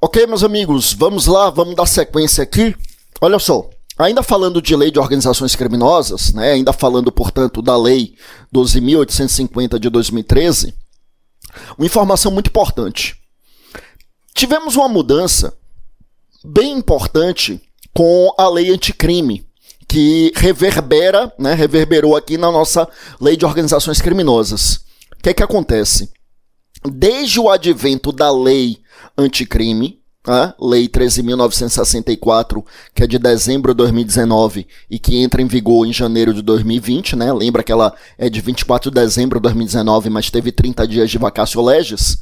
Ok, meus amigos, vamos lá, vamos dar sequência aqui. Olha só, ainda falando de lei de organizações criminosas, né, ainda falando, portanto, da lei 12.850 de 2013, uma informação muito importante. Tivemos uma mudança bem importante com a lei anticrime, que reverberou aqui na nossa lei de organizações criminosas. O que é que acontece? Desde o advento da lei anticrime, lei 13.964, que é de dezembro de 2019 e que entra em vigor em janeiro de 2020, né? Lembra que ela é de 24 de dezembro de 2019, mas teve 30 dias de vacatio legis.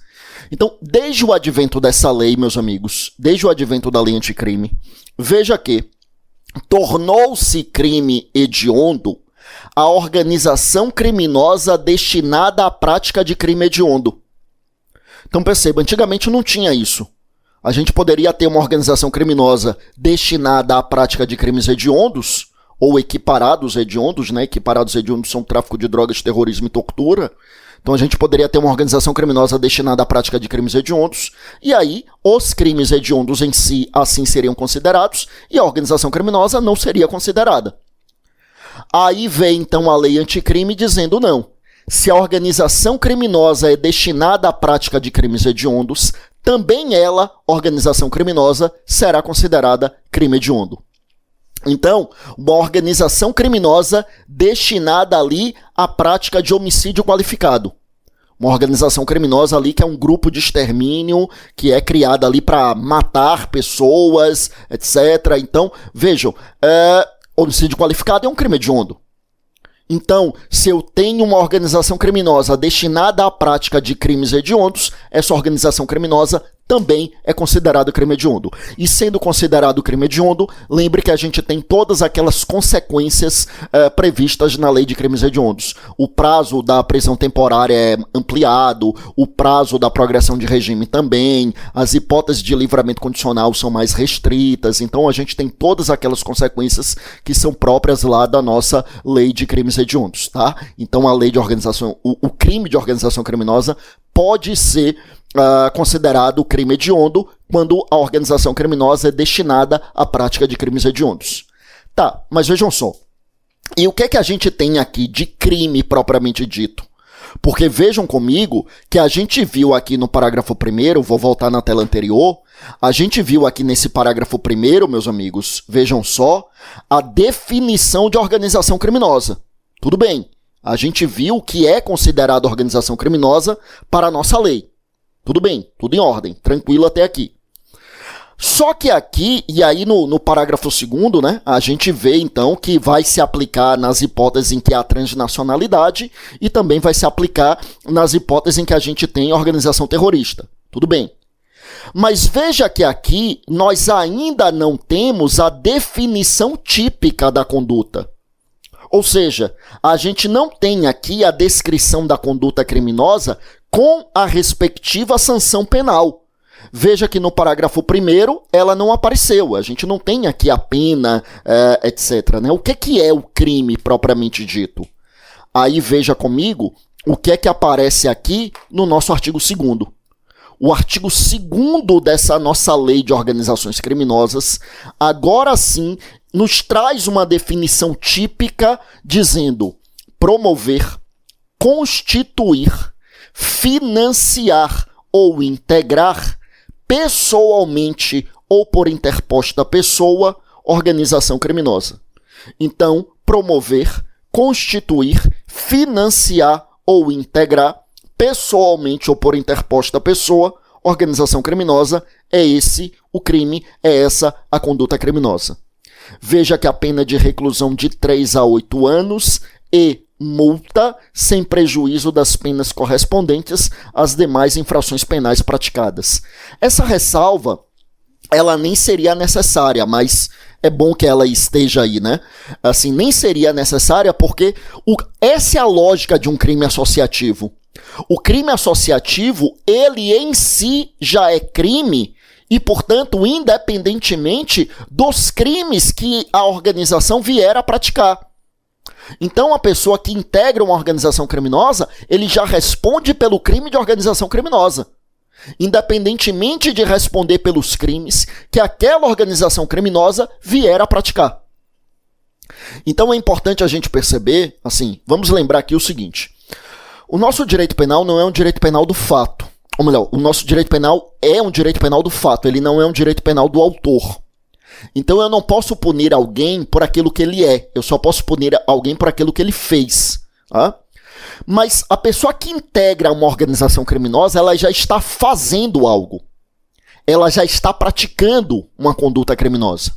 Então, desde o advento dessa lei, meus amigos, desde o advento da lei anticrime, veja que tornou-se crime hediondo a organização criminosa destinada à prática de crime hediondo. Então perceba, antigamente não tinha isso. A gente poderia ter uma organização criminosa destinada à prática de crimes hediondos, ou equiparados hediondos, né? Equiparados hediondos são tráfico de drogas, terrorismo e tortura. Então a gente poderia ter uma organização criminosa destinada à prática de crimes hediondos, e aí os crimes hediondos em si assim seriam considerados, e a organização criminosa não seria considerada. Aí vem então a lei anticrime dizendo não. Se a organização criminosa é destinada à prática de crimes hediondos, também ela, organização criminosa, será considerada crime hediondo. Então, uma organização criminosa destinada ali à prática de homicídio qualificado. Uma organização criminosa ali que é um grupo de extermínio, que é criada ali para matar pessoas, etc. Então, vejam, homicídio qualificado é um crime hediondo. Então, se eu tenho uma organização criminosa destinada à prática de crimes hediondos, essa organização criminosa também é considerada crime hediondo. E sendo considerado crime hediondo, lembre que a gente tem todas aquelas consequências previstas na lei de crimes hediondos. O prazo da prisão temporária é ampliado, o prazo da progressão de regime também, as hipóteses de livramento condicional são mais restritas, então a gente tem todas aquelas consequências que são próprias lá da nossa lei de crimes hediondos, tá? Então a lei de organização, o crime de organização criminosa pode ser considerado crime hediondo quando a organização criminosa é destinada à prática de crimes hediondos. Tá, mas vejam só. E o que é que a gente tem aqui de crime propriamente dito? Porque vejam comigo que a gente viu aqui no parágrafo 1º, vou voltar na tela anterior, a gente viu aqui nesse parágrafo 1º, meus amigos, vejam só, a definição de organização criminosa. Tudo bem, a gente viu o que é considerado organização criminosa para a nossa lei. Tudo bem, tudo em ordem, tranquilo até aqui. Só que aqui, e aí no parágrafo 2º, né, a gente vê então que vai se aplicar nas hipóteses em que há transnacionalidade e também vai se aplicar nas hipóteses em que a gente tem organização terrorista. Tudo bem. Mas veja que aqui nós ainda não temos a definição típica da conduta. Ou seja, a gente não tem aqui a descrição da conduta criminosa com a respectiva sanção penal. Veja que no parágrafo 1º ela não apareceu, a gente não tem aqui a pena, etc. Né? O que é o crime propriamente dito? Aí veja comigo o que é que aparece aqui no nosso artigo 2º. O artigo 2º dessa nossa lei de organizações criminosas, agora sim, nos traz uma definição típica dizendo promover, constituir, financiar ou integrar pessoalmente ou por interposta pessoa organização criminosa. Então, promover, constituir, financiar ou integrar pessoalmente ou por interposta pessoa organização criminosa, é esse o crime, é essa a conduta criminosa. Veja que a pena de reclusão de 3 a 8 anos e multa sem prejuízo das penas correspondentes às demais infrações penais praticadas. Essa ressalva, ela nem seria necessária, mas é bom que ela esteja aí, né? Assim, nem seria necessária porque essa é a lógica de um crime associativo. O crime associativo, ele em si já é crime e, portanto, independentemente dos crimes que a organização vier a praticar. Então, a pessoa que integra uma organização criminosa, ele já responde pelo crime de organização criminosa. independentemente de responder pelos crimes que aquela organização criminosa vier a praticar. Então é importante a gente perceber, assim, vamos lembrar aqui o seguinte: o nosso direito penal não é um direito penal do fato. Ou melhor, o nosso direito penal é um direito penal do fato, ele não é um direito penal do autor. Então eu não posso punir alguém por aquilo que ele é, eu só posso punir alguém por aquilo que ele fez. Tá? Mas a pessoa que integra uma organização criminosa, ela já está fazendo algo. Ela já está praticando uma conduta criminosa.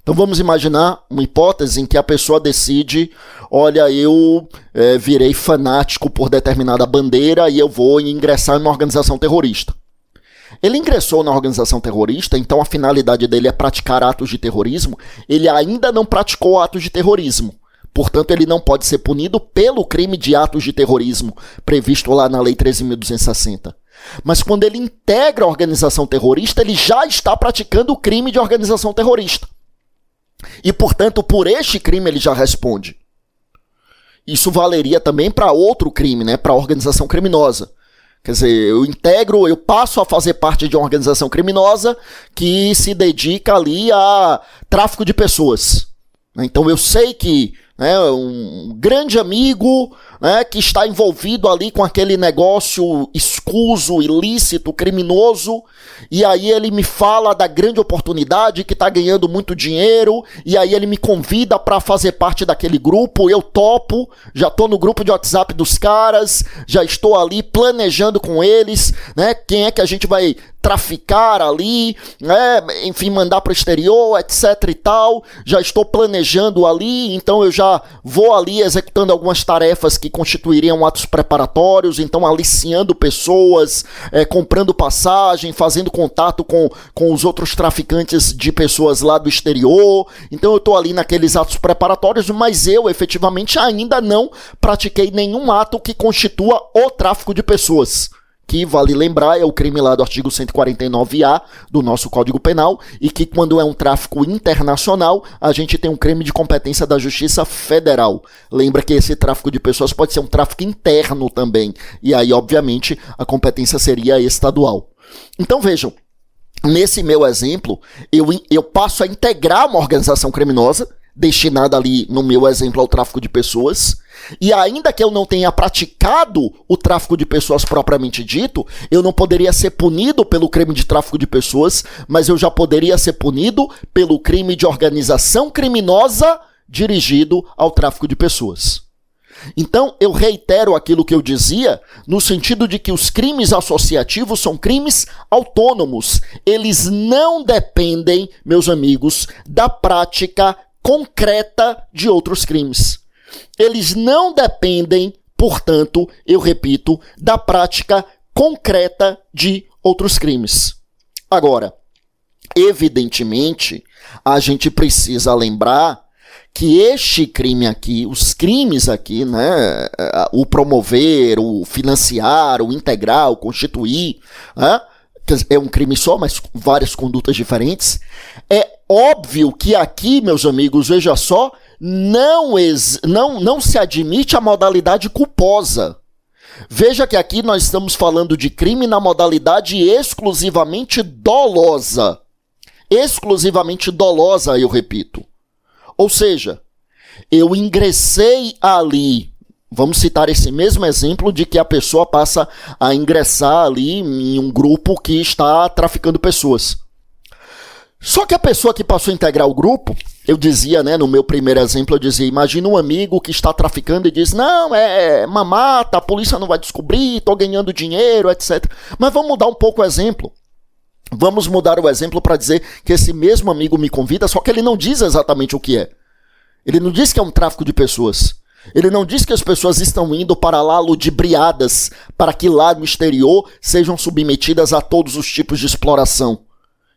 Então vamos imaginar uma hipótese em que a pessoa decide, olha, eu virei fanático por determinada bandeira e eu vou ingressar em uma organização terrorista. Ele ingressou na organização terrorista, então a finalidade dele é praticar atos de terrorismo, ele ainda não praticou atos de terrorismo. Portanto, ele não pode ser punido pelo crime de atos de terrorismo previsto lá na Lei 13.260. Mas quando ele integra a organização terrorista, ele já está praticando o crime de organização terrorista. E, portanto, por este crime ele já responde. Isso valeria também para outro crime, né? Para a organização criminosa. Quer dizer, eu passo a fazer parte de uma organização criminosa que se dedica ali a tráfico de pessoas. Então eu sei que um grande amigo que está envolvido ali com aquele negócio escuso, ilícito, criminoso, e aí ele me fala da grande oportunidade, que está ganhando muito dinheiro, e aí ele me convida para fazer parte daquele grupo, eu topo, já estou no grupo de WhatsApp dos caras, já estou ali planejando com eles, quem é que a gente vai traficar ali, enfim, mandar para o exterior, etc e tal, já estou planejando ali, então eu já vou ali executando algumas tarefas que constituiriam atos preparatórios, então aliciando pessoas, comprando passagem, fazendo contato com os outros traficantes de pessoas lá do exterior, então eu estou ali naqueles atos preparatórios, mas eu efetivamente ainda não pratiquei nenhum ato que constitua o tráfico de pessoas. Que, vale lembrar, é o crime lá do artigo 149A do nosso Código Penal, e que quando é um tráfico internacional, a gente tem um crime de competência da Justiça Federal. Lembra que esse tráfico de pessoas pode ser um tráfico interno também, e aí, obviamente, a competência seria estadual. Então, vejam, nesse meu exemplo, eu passo a integrar uma organização criminosa, destinada ali, no meu exemplo, ao tráfico de pessoas, e ainda que eu não tenha praticado o tráfico de pessoas propriamente dito, eu não poderia ser punido pelo crime de tráfico de pessoas, mas eu já poderia ser punido pelo crime de organização criminosa dirigido ao tráfico de pessoas. Então, eu reitero aquilo que eu dizia, no sentido de que os crimes associativos são crimes autônomos. Eles não dependem, meus amigos, da prática concreta de outros crimes. Eles não dependem, portanto, eu repito, da prática concreta de outros crimes. Agora, evidentemente, a gente precisa lembrar que este crime aqui, os crimes aqui, o promover, o financiar, o integrar, o constituir, é um crime só, mas várias condutas diferentes. É óbvio que aqui, meus amigos, veja só, não se admite a modalidade culposa. Veja que aqui nós estamos falando de crime na modalidade exclusivamente dolosa. Exclusivamente dolosa, eu repito. Ou seja, eu ingressei ali. Vamos citar esse mesmo exemplo de que a pessoa passa a ingressar ali em um grupo que está traficando pessoas. Só que a pessoa que passou a integrar o grupo, eu dizia, no meu primeiro exemplo, eu dizia, imagina um amigo que está traficando e diz, não, é mamata, a polícia não vai descobrir, estou ganhando dinheiro, etc. Mas vamos mudar um pouco o exemplo. Vamos mudar o exemplo para dizer que esse mesmo amigo me convida, só que ele não diz exatamente o que é. Ele não diz que é um tráfico de pessoas. Ele não diz que as pessoas estão indo para lá ludibriadas, para que lá no exterior sejam submetidas a todos os tipos de exploração.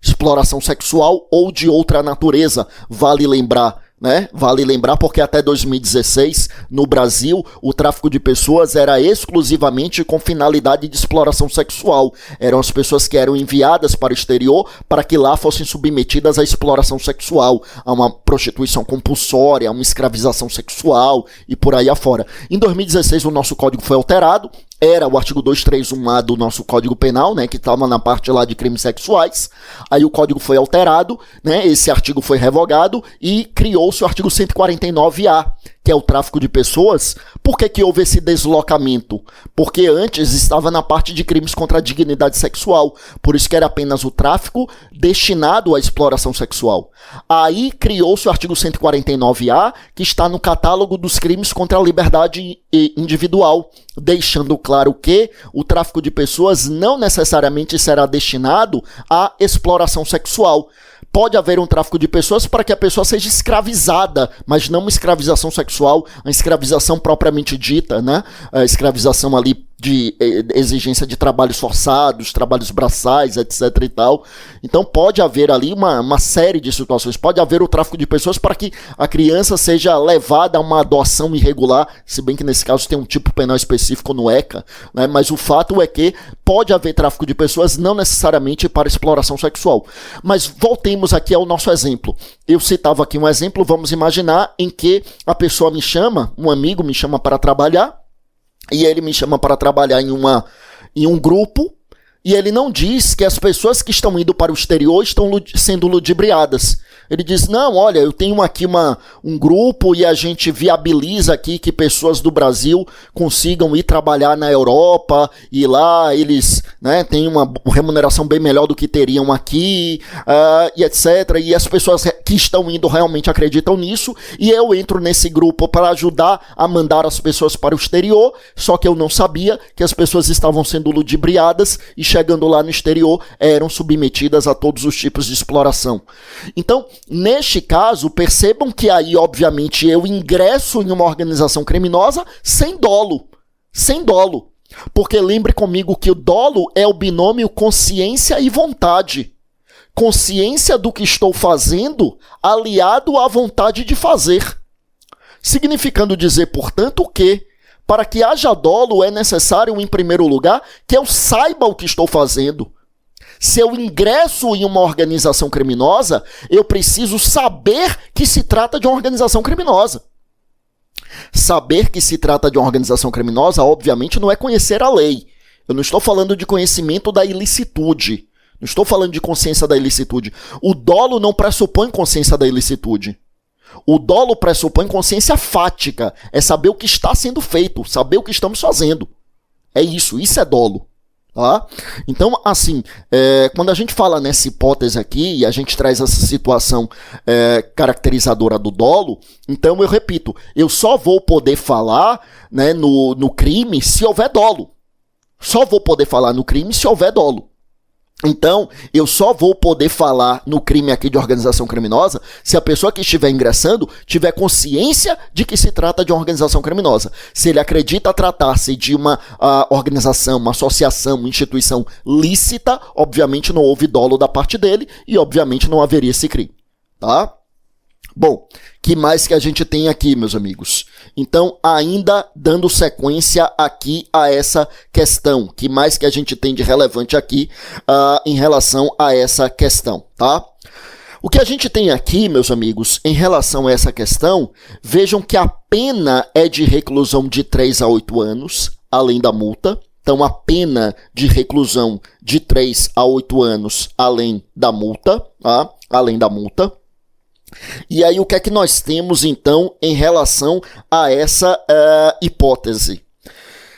Exploração sexual ou de outra natureza, vale lembrar. Vale lembrar porque até 2016, no Brasil, o tráfico de pessoas era exclusivamente com finalidade de exploração sexual. Eram as pessoas que eram enviadas para o exterior para que lá fossem submetidas à exploração sexual, a uma prostituição compulsória, a uma escravização sexual e por aí afora. Em 2016, o nosso código foi alterado era o artigo 231A do nosso Código Penal, né, que estava na parte lá de crimes sexuais. Aí o código foi alterado, né, esse artigo foi revogado e criou-se o artigo 149A, que é o tráfico de pessoas. Por que que houve esse deslocamento? Porque antes estava na parte de crimes contra a dignidade sexual, por isso que era apenas o tráfico destinado à exploração sexual. Aí criou-se o artigo 149A, que está no catálogo dos crimes contra a liberdade individual, deixando claro que o tráfico de pessoas não necessariamente será destinado à exploração sexual. Pode haver um tráfico de pessoas para que a pessoa seja escravizada, mas não uma escravização sexual, a escravização propriamente dita, né? A escravização ali de exigência de trabalhos forçados, trabalhos braçais, etc e tal. Então pode haver ali uma série de situações. Pode haver o tráfico de pessoas para que a criança seja levada a uma adoção irregular, se bem que nesse caso tem um tipo penal específico no ECA, né? Mas o fato é que pode haver tráfico de pessoas não necessariamente para exploração sexual. Mas voltemos aqui ao nosso exemplo. Eu citava aqui um exemplo, vamos imaginar em que a pessoa me chama, um amigo me chama para trabalhar, e ele me chama para trabalhar em um grupo, e ele não diz que as pessoas que estão indo para o exterior estão sendo ludibriadas. Ele diz, não, olha, eu tenho aqui um grupo e a gente viabiliza aqui que pessoas do Brasil consigam ir trabalhar na Europa e lá eles, né, têm uma remuneração bem melhor do que teriam aqui, e etc. E as pessoas que estão indo realmente acreditam nisso e eu entro nesse grupo para ajudar a mandar as pessoas para o exterior, só que eu não sabia que as pessoas estavam sendo ludibriadas e chegando lá no exterior eram submetidas a todos os tipos de exploração. Então, neste caso, percebam que aí, obviamente, eu ingresso em uma organização criminosa sem dolo. Sem dolo. Porque lembre comigo que o dolo é o binômio consciência e vontade. Consciência do que estou fazendo aliado à vontade de fazer. Significando dizer, portanto, que para que haja dolo é necessário, em primeiro lugar, que eu saiba o que estou fazendo. Se eu ingresso em uma organização criminosa, eu preciso saber que se trata de uma organização criminosa. Saber que se trata de uma organização criminosa, obviamente, não é conhecer a lei. Eu não estou falando de conhecimento da ilicitude. Não estou falando de consciência da ilicitude. O dolo não pressupõe consciência da ilicitude. O dolo pressupõe consciência fática. É saber o que está sendo feito, saber o que estamos fazendo. É isso é dolo. Tá? Então, assim, quando a gente fala nessa hipótese aqui e a gente traz essa situação caracterizadora do dolo, então eu repito, eu só vou poder falar, né, no crime se houver dolo. Só vou poder falar no crime se houver dolo. Então, eu só vou poder falar no crime aqui de organização criminosa se a pessoa que estiver ingressando tiver consciência de que se trata de uma organização criminosa. Se ele acredita tratar-se de uma organização, uma associação, uma instituição lícita, obviamente não houve dolo da parte dele e obviamente não haveria esse crime. Tá? Bom, que mais que a gente tem aqui, meus amigos? Então, ainda dando sequência aqui a essa questão, que mais que a gente tem de relevante aqui em relação a essa questão, tá? O que a gente tem aqui, meus amigos, em relação a essa questão, vejam que a pena é de reclusão de 3 a 8 anos, além da multa. Então, a pena de reclusão de 3 a 8 anos, além da multa, tá? Além da multa. E aí, o que é que nós temos, então, em relação a essa hipótese?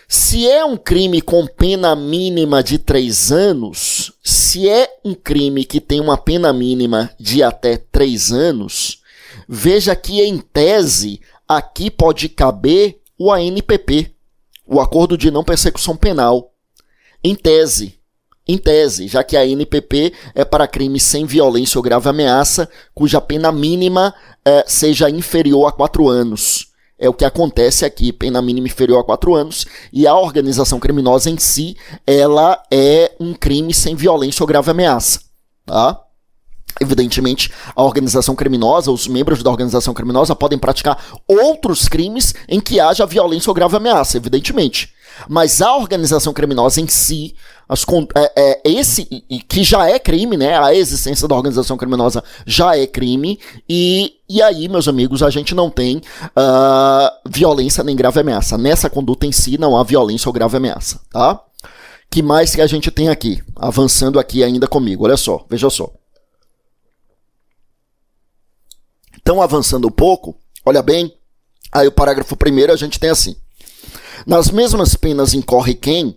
Se é um crime com pena mínima de 3 anos, se é um crime que tem uma pena mínima de até 3 anos, veja que, em tese, aqui pode caber o ANPP, o Acordo de Não Persecução Penal. Em tese, já que a ANPP é para crimes sem violência ou grave ameaça, cuja pena mínima seja inferior a 4 anos. É o que acontece aqui, pena mínima inferior a 4 anos, e a organização criminosa em si, ela é um crime sem violência ou grave ameaça. Tá? Evidentemente, a organização criminosa, os membros da organização criminosa podem praticar outros crimes em que haja violência ou grave ameaça, evidentemente. Mas a organização criminosa em si, Esse que já é crime, né? A existência da organização criminosa já é crime, e aí, meus amigos, a gente não tem violência nem grave ameaça. Nessa conduta em si não há violência ou grave ameaça, tá? Que mais que a gente tem aqui? Avançando aqui ainda comigo, olha só, veja só. Então, avançando um pouco, olha bem, aí o parágrafo 1º a gente tem assim: nas mesmas penas incorre quem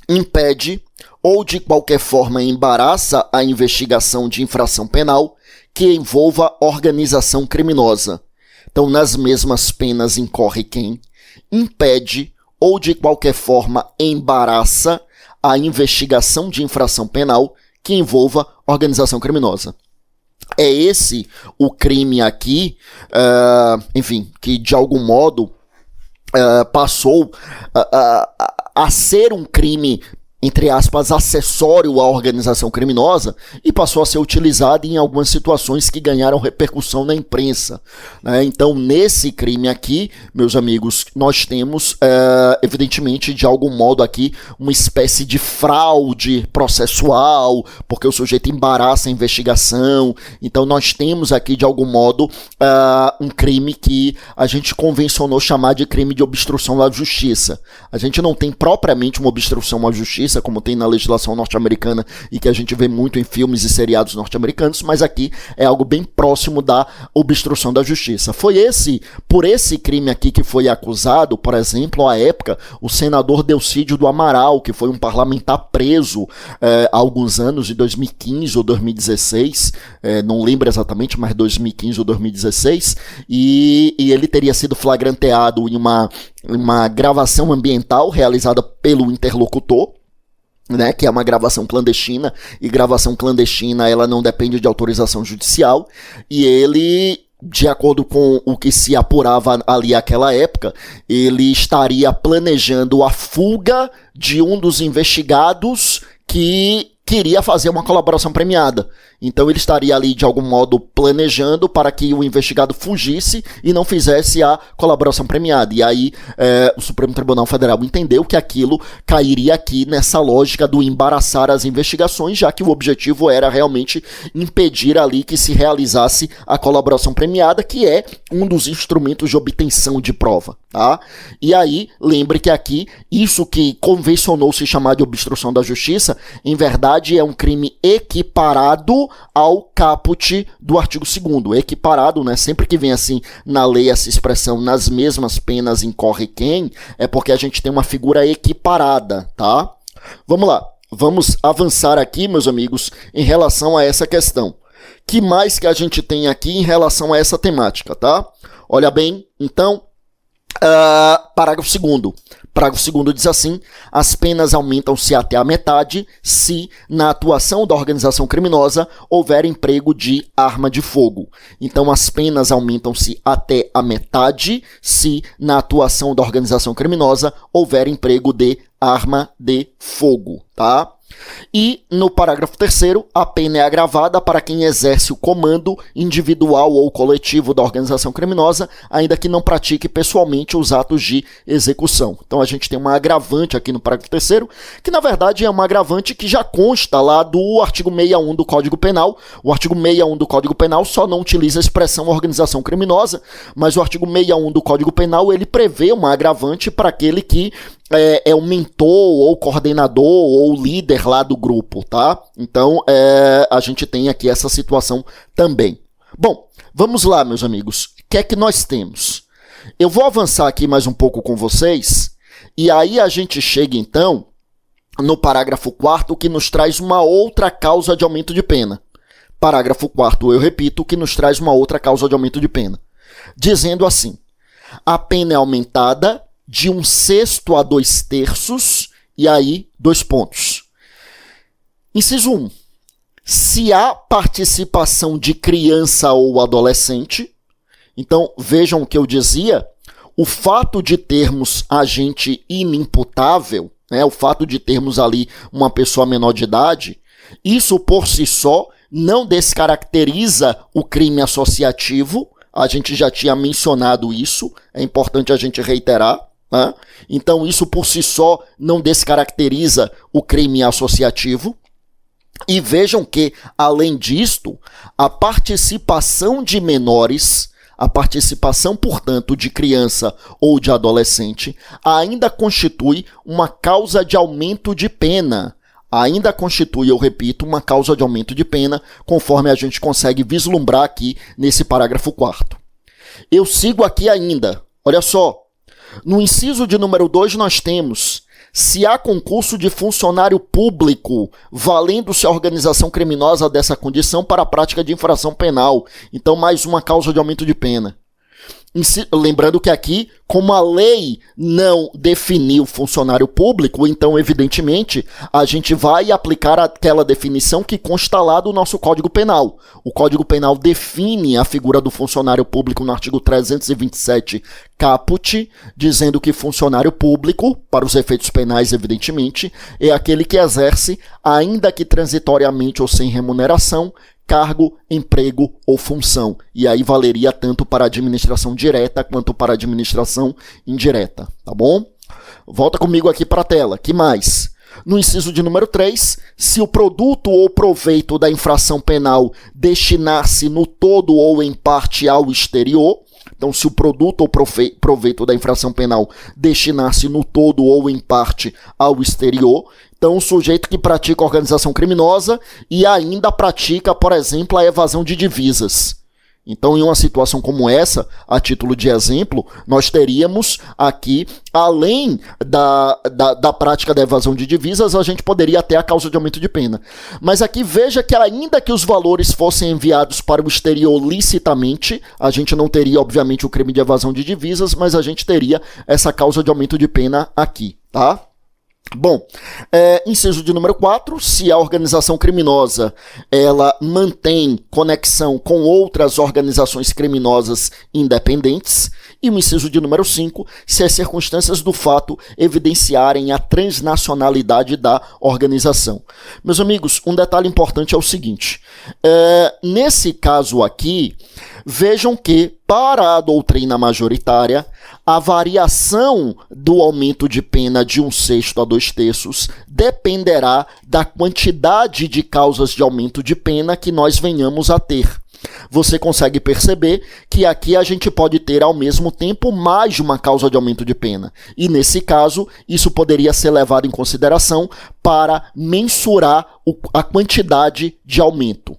impede ou de qualquer forma embaraça a investigação de infração penal que envolva organização criminosa. Então, nas mesmas penas incorre quem impede ou de qualquer forma embaraça a investigação de infração penal que envolva organização criminosa. É esse o crime aqui, enfim, que de algum modo passou a ser um crime, entre aspas, acessório à organização criminosa, e passou a ser utilizado em algumas situações que ganharam repercussão na imprensa, né? Então, nesse crime aqui, meus amigos, nós temos, evidentemente, de algum modo aqui, uma espécie de fraude processual, porque o sujeito embaraça a investigação. Então, nós temos aqui, de algum modo, um crime que a gente convencionou chamar de crime de obstrução à justiça. A gente não tem propriamente uma obstrução à justiça, como tem na legislação norte-americana e que a gente vê muito em filmes e seriados norte-americanos, mas aqui é algo bem próximo da obstrução da justiça. Foi por esse crime aqui que foi acusado, por exemplo, à época, o senador Delcídio do Amaral, que foi um parlamentar preso há alguns anos, em 2015 ou 2016, não lembro exatamente, mas 2015 ou 2016, e ele teria sido flagranteado em uma gravação ambiental realizada pelo interlocutor, né, que é uma gravação clandestina, e gravação clandestina ela não depende de autorização judicial, e ele, de acordo com o que se apurava ali naquela época, ele estaria planejando a fuga de um dos investigados que queria fazer uma colaboração premiada. Então ele estaria ali de algum modo planejando para que o investigado fugisse e não fizesse a colaboração premiada. E aí o Supremo Tribunal Federal entendeu que aquilo cairia aqui nessa lógica do embaraçar as investigações, já que o objetivo era realmente impedir ali que se realizasse a colaboração premiada, que é um dos instrumentos de obtenção de prova, tá? E aí, lembre que aqui, isso que convencionou se chamar de obstrução da justiça, em verdade é um crime equiparado ao caput do artigo 2º. Equiparado, né? Sempre que vem assim na lei essa expressão, nas mesmas penas incorre quem, é porque a gente tem uma figura equiparada, tá? Vamos lá, vamos avançar aqui, meus amigos, em relação a essa questão. Que mais que a gente tem aqui em relação a essa temática, tá? Olha bem, então, parágrafo 2º. Parágrafo 2º diz assim: as penas aumentam-se até a metade se, na atuação da organização criminosa, houver emprego de arma de fogo. Então, as penas aumentam-se até a metade se, na atuação da organização criminosa, houver emprego de arma de fogo, tá? E, no parágrafo 3º, a pena é agravada para quem exerce o comando individual ou coletivo da organização criminosa, ainda que não pratique pessoalmente os atos de execução. Então a gente tem uma agravante aqui no parágrafo 3º, que na verdade é uma agravante que já consta lá do artigo 61 do Código Penal. O artigo 61 do Código Penal só não utiliza a expressão organização criminosa, mas o artigo 61 do Código Penal ele prevê uma agravante para aquele que é o mentor, ou coordenador, ou líder lá do grupo, tá? Então, a gente tem aqui essa situação também. Bom, vamos lá, meus amigos. O que é que nós temos? Eu vou avançar aqui mais um pouco com vocês, e aí a gente chega, então, no parágrafo 4º, que nos traz uma outra causa de aumento de pena. Parágrafo 4º, eu repito, que nos traz uma outra causa de aumento de pena. Dizendo assim: a pena é aumentada de 1/6 a 2/3, e aí, 2 pontos. Inciso 1. Se há participação de criança ou adolescente, então vejam o que eu dizia, o fato de termos agente inimputável, né, o fato de termos ali uma pessoa menor de idade, isso por si só não descaracteriza o crime associativo, a gente já tinha mencionado isso, é importante a gente reiterar. né? Então isso por si só não descaracteriza o crime associativo. E vejam que, além disto, a participação de menores, a participação, portanto, de criança ou de adolescente, ainda constitui uma causa de aumento de pena. Ainda constitui, eu repito, uma causa de aumento de pena, conforme a gente consegue vislumbrar aqui nesse parágrafo 4º. Eu sigo aqui ainda. Olha só. No inciso de número 2 nós temos: se há concurso de funcionário público, valendo-se a organização criminosa dessa condição para a prática de infração penal. Então, mais uma causa de aumento de pena. Lembrando que aqui, como a lei não definiu funcionário público, então, evidentemente, a gente vai aplicar aquela definição que consta lá do nosso Código Penal. O Código Penal define a figura do funcionário público no artigo 327 caput, dizendo que funcionário público, para os efeitos penais, evidentemente, é aquele que exerce, ainda que transitoriamente ou sem remuneração, cargo, emprego ou função. E aí valeria tanto para a administração direta quanto para a administração indireta, tá bom? Volta comigo aqui para a tela. Que mais? No inciso de número 3, se o produto ou proveito da infração penal destinar-se no todo ou em parte ao exterior, então se o produto ou proveito da infração penal destinar-se no todo ou em parte ao exterior, então o sujeito que pratica organização criminosa e ainda pratica, por exemplo, a evasão de divisas. Então, em uma situação como essa, a título de exemplo, nós teríamos aqui, além da prática da evasão de divisas, a gente poderia ter a causa de aumento de pena. Mas aqui veja que ainda que os valores fossem enviados para o exterior licitamente, a gente não teria, obviamente, o crime de evasão de divisas, mas a gente teria essa causa de aumento de pena aqui, tá? Bom, inciso de número 4, se a organização criminosa ela mantém conexão com outras organizações criminosas independentes, e o inciso de número 5, se as circunstâncias do fato evidenciarem a transnacionalidade da organização. Meus amigos, um detalhe importante é o seguinte, nesse caso aqui, vejam que, para a doutrina majoritária, a variação do aumento de pena de 1/6 a 2/3 dependerá da quantidade de causas de aumento de pena que nós venhamos a ter. Você consegue perceber que aqui a gente pode ter ao mesmo tempo mais de uma causa de aumento de pena. E nesse caso, isso poderia ser levado em consideração para mensurar a quantidade de aumento.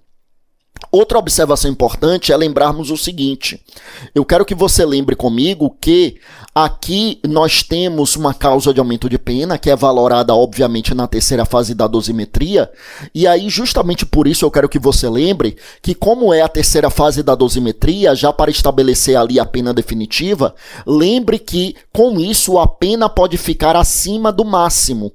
Outra observação importante é lembrarmos o seguinte, eu quero que você lembre comigo que aqui nós temos uma causa de aumento de pena, que é valorada obviamente na terceira fase da dosimetria, e aí justamente por isso eu quero que você lembre que como é a terceira fase da dosimetria, já para estabelecer ali a pena definitiva, lembre que com isso a pena pode ficar acima do máximo.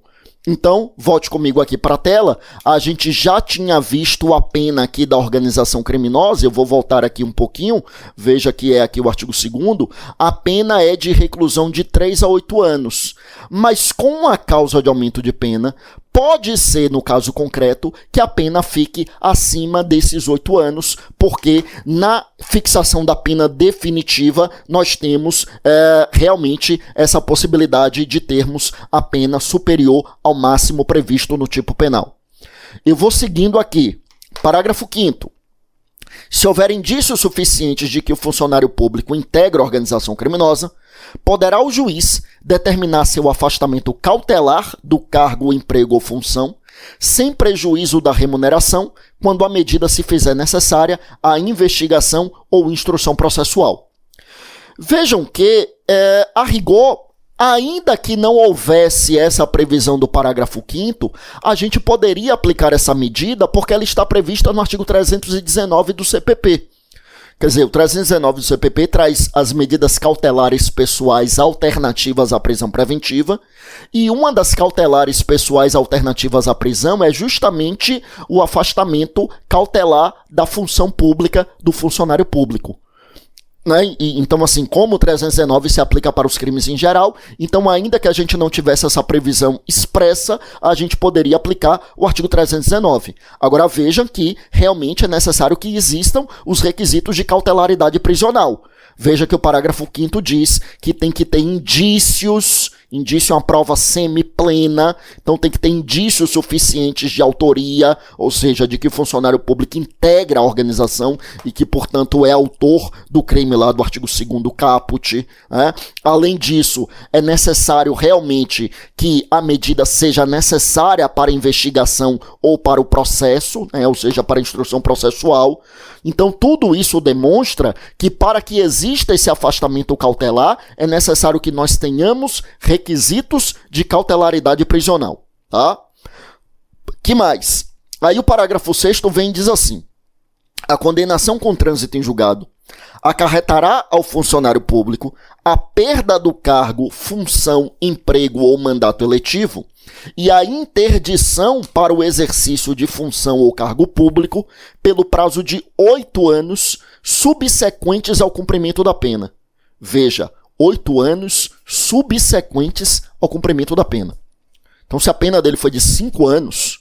Então, volte comigo aqui para a tela, a gente já tinha visto a pena aqui da organização criminosa, eu vou voltar aqui um pouquinho, veja que é aqui o artigo 2º, a pena é de reclusão de 3 a 8 anos, mas com a causa de aumento de pena, pode ser, no caso concreto, que a pena fique acima desses 8 anos, porque na fixação da pena definitiva, nós temos realmente essa possibilidade de termos a pena superior ao máximo previsto no tipo penal. Eu vou seguindo aqui. Parágrafo 5º. Se houver indícios suficientes de que o funcionário público integra a organização criminosa, poderá o juiz determinar seu afastamento cautelar do cargo, emprego ou função, sem prejuízo da remuneração, quando a medida se fizer necessária à investigação ou instrução processual. Vejam que, a rigor, ainda que não houvesse essa previsão do parágrafo 5º, a gente poderia aplicar essa medida porque ela está prevista no artigo 319 do CPP. Quer dizer, o 319 do CPP traz as medidas cautelares pessoais alternativas à prisão preventiva, e uma das cautelares pessoais alternativas à prisão é justamente o afastamento cautelar da função pública do funcionário público. Então, assim, como o 319 se aplica para os crimes em geral, então ainda que a gente não tivesse essa previsão expressa, a gente poderia aplicar o artigo 319. Agora vejam que realmente é necessário que existam os requisitos de cautelaridade prisional. Veja que o parágrafo 5º diz que tem que ter indícios, indício é uma prova semi-plena, então tem que ter indícios suficientes de autoria, ou seja, de que o funcionário público integra a organização e que, portanto, é autor do crime lá do artigo 2º caput. Né? Além disso, é necessário realmente que a medida seja necessária para a investigação ou para o processo, né? Ou seja, para a instrução processual. Então, tudo isso demonstra que para que exista esse afastamento cautelar, é necessário que nós tenhamos requisitos de cautelaridade prisional. Tá? Que mais? Aí o parágrafo 6º vem e diz assim: a condenação com trânsito em julgado acarretará ao funcionário público a perda do cargo, função, emprego ou mandato eletivo e a interdição para o exercício de função ou cargo público pelo prazo de 8 anos subsequentes ao cumprimento da pena. Veja, 8 anos subsequentes ao cumprimento da pena. Então, se a pena dele foi de 5 anos,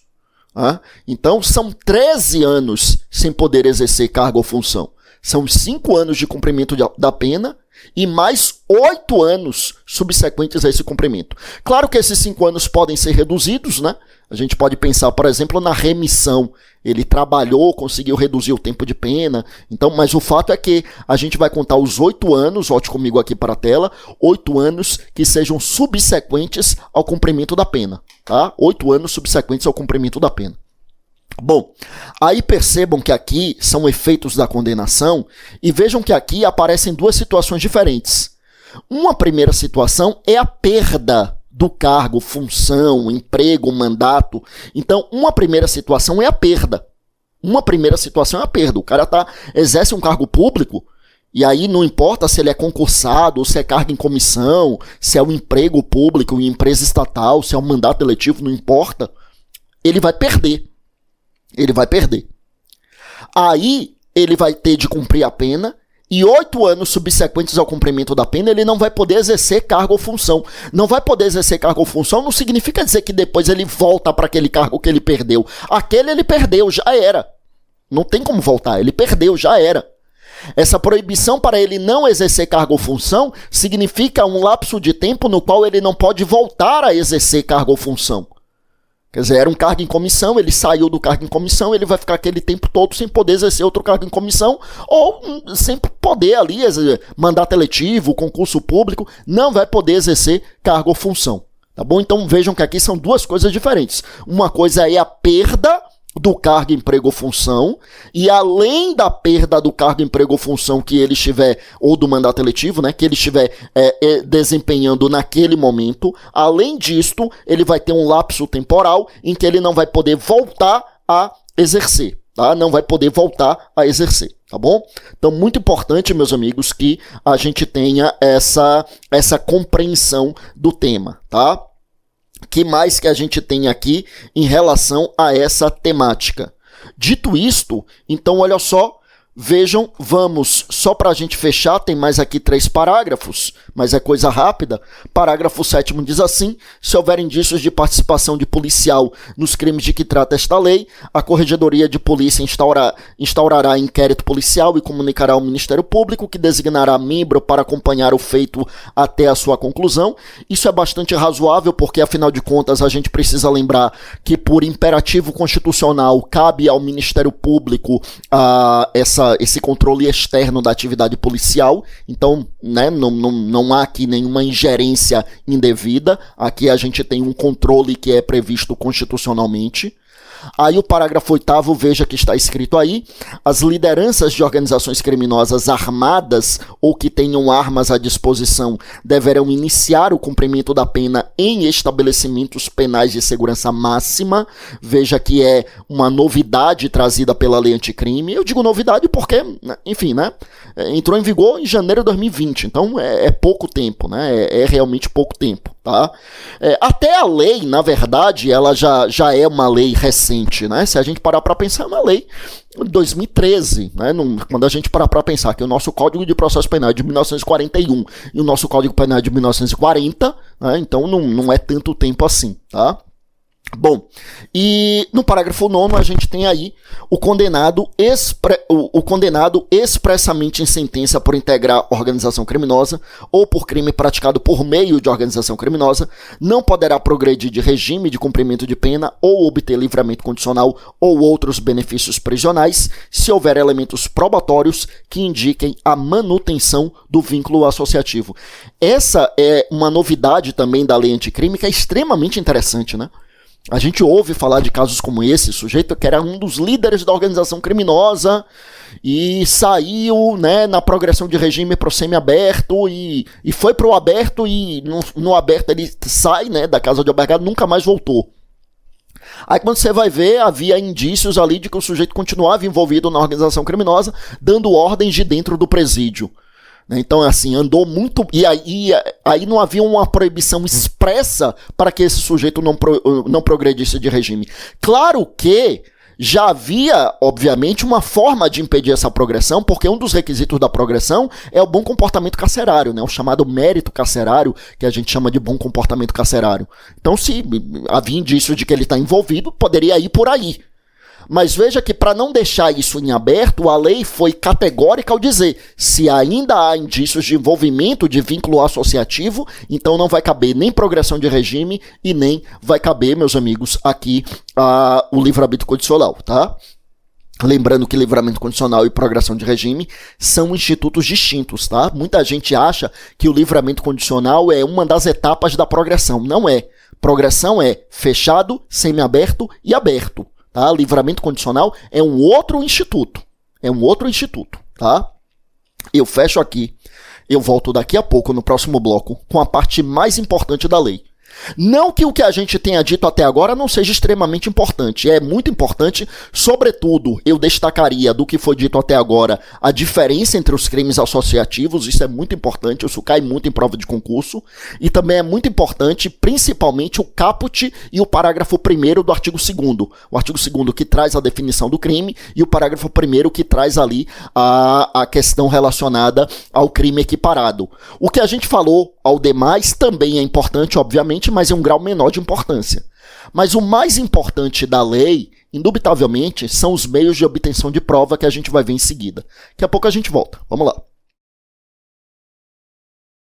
então são 13 anos sem poder exercer cargo ou função. São 5 anos de cumprimento da pena e mais 8 anos subsequentes a esse cumprimento. Claro que esses 5 anos podem ser reduzidos, né? A gente pode pensar, por exemplo, na remissão. Ele trabalhou, conseguiu reduzir o tempo de pena. Então, mas o fato é que a gente vai contar os 8 anos, volte comigo aqui para a tela, 8 anos que sejam subsequentes ao cumprimento da pena. Tá? 8 anos subsequentes ao cumprimento da pena. Bom, aí percebam que aqui são efeitos da condenação e vejam que aqui aparecem duas situações diferentes. Uma primeira situação é a perda do cargo, função, emprego, mandato. Então, uma primeira situação é a perda. Uma primeira situação é a perda. O cara exerce um cargo público e aí não importa se ele é concursado, se é cargo em comissão, se é um emprego público em empresa estatal, se é um mandato eletivo, não importa. Ele vai perder. Ele vai perder. Aí ele vai ter de cumprir a pena e 8 anos subsequentes ao cumprimento da pena ele não vai poder exercer cargo ou função. Não vai poder exercer cargo ou função não significa dizer que depois ele volta para aquele cargo que ele perdeu. Aquele ele perdeu, já era. Não tem como voltar, ele perdeu, já era. Essa proibição para ele não exercer cargo ou função significa um lapso de tempo no qual ele não pode voltar a exercer cargo ou função. Quer dizer, era um cargo em comissão, ele saiu do cargo em comissão, ele vai ficar aquele tempo todo sem poder exercer outro cargo em comissão ou sem poder ali, mandato eletivo, concurso público, não vai poder exercer cargo ou função. Tá bom? Então vejam que aqui são duas coisas diferentes. Uma coisa é a perda do cargo, emprego ou função, e além da perda do cargo, emprego ou função que ele estiver, ou do mandato eletivo, né, que ele estiver desempenhando naquele momento, além disto, ele vai ter um lapso temporal em que ele não vai poder voltar a exercer, tá? Não vai poder voltar a exercer, tá bom? Então, muito importante, meus amigos, que a gente tenha essa compreensão do tema, tá? Que mais que a gente tem aqui em relação a essa temática? Dito isto, então olha só, vejam, vamos, só para a gente fechar, tem mais aqui 3 parágrafos, mas é coisa rápida. Parágrafo 7º diz assim: se houver indícios de participação de policial nos crimes de que trata esta lei, a Corregedoria de Polícia instaurará inquérito policial e comunicará ao Ministério Público, que designará membro para acompanhar o feito até a sua conclusão. Isso é bastante razoável, porque afinal de contas a gente precisa lembrar que por imperativo constitucional cabe ao Ministério Público esse controle externo da atividade policial. Então, né, não há aqui nenhuma ingerência indevida. Aqui a gente tem um controle que é previsto constitucionalmente. Aí o parágrafo 8º, veja que está escrito aí: as lideranças de organizações criminosas armadas ou que tenham armas à disposição deverão iniciar o cumprimento da pena em estabelecimentos penais de segurança máxima. Veja que é uma novidade trazida pela lei anticrime. Eu digo novidade porque, enfim, né, entrou em vigor em janeiro de 2020, então é pouco tempo, né, é realmente pouco tempo. Tá? Até a lei, na verdade, ela já é uma lei recente, né? Se a gente parar para pensar, é uma lei de 2013, né? Quando a gente parar para pensar que o nosso Código de Processo Penal é de 1941 e o nosso Código Penal é de 1940, né? Então não é tanto tempo assim, tá? Bom, e no parágrafo 9º a gente tem aí o condenado expressamente em sentença por integrar organização criminosa ou por crime praticado por meio de organização criminosa não poderá progredir de regime de cumprimento de pena ou obter livramento condicional ou outros benefícios prisionais se houver elementos probatórios que indiquem a manutenção do vínculo associativo. Essa é uma novidade também da lei anticrime que é extremamente interessante, né? A gente ouve falar de casos como esse, sujeito que era um dos líderes da organização criminosa e saiu, né, na progressão de regime para o semiaberto e foi para o aberto e no aberto ele sai, né, da casa de albergado, nunca mais voltou. Aí quando você vai ver, havia indícios ali de que o sujeito continuava envolvido na organização criminosa, dando ordens de dentro do presídio. Então, assim, andou muito... E aí não havia uma proibição expressa para que esse sujeito não progredisse de regime. Claro que já havia, obviamente, uma forma de impedir essa progressão, porque um dos requisitos da progressão é o bom comportamento carcerário, né? O chamado mérito carcerário, que a gente chama de bom comportamento carcerário. Então, se havia indício de que ele está envolvido, poderia ir por aí. Mas veja que para não deixar isso em aberto, a lei foi categórica ao dizer, se ainda há indícios de envolvimento de vínculo associativo, então não vai caber nem progressão de regime e nem vai caber, meus amigos, aqui o livramento condicional, tá? Lembrando que livramento condicional e progressão de regime são institutos distintos, tá? Muita gente acha que o livramento condicional é uma das etapas da progressão. Não é. Progressão é fechado, semiaberto e aberto. Tá? Livramento condicional é um outro instituto. Tá? Eu fecho aqui. Eu volto daqui a pouco, no próximo bloco, com a parte mais importante da lei. Não que o que a gente tenha dito até agora não seja extremamente importante, é muito importante, sobretudo, eu destacaria do que foi dito até agora a diferença entre os crimes associativos, isso é muito importante, isso cai muito em prova de concurso, e também é muito importante, principalmente, o caput e o parágrafo 1º do artigo 2º, o artigo 2º que traz a definição do crime e o parágrafo 1º que traz ali a questão relacionada ao crime equiparado. O que a gente falou ao demais também é importante, obviamente, mas é um grau menor de importância. Mas o mais importante da lei, indubitavelmente, são os meios de obtenção de prova que a gente vai ver em seguida. Daqui a pouco a gente volta. Vamos lá.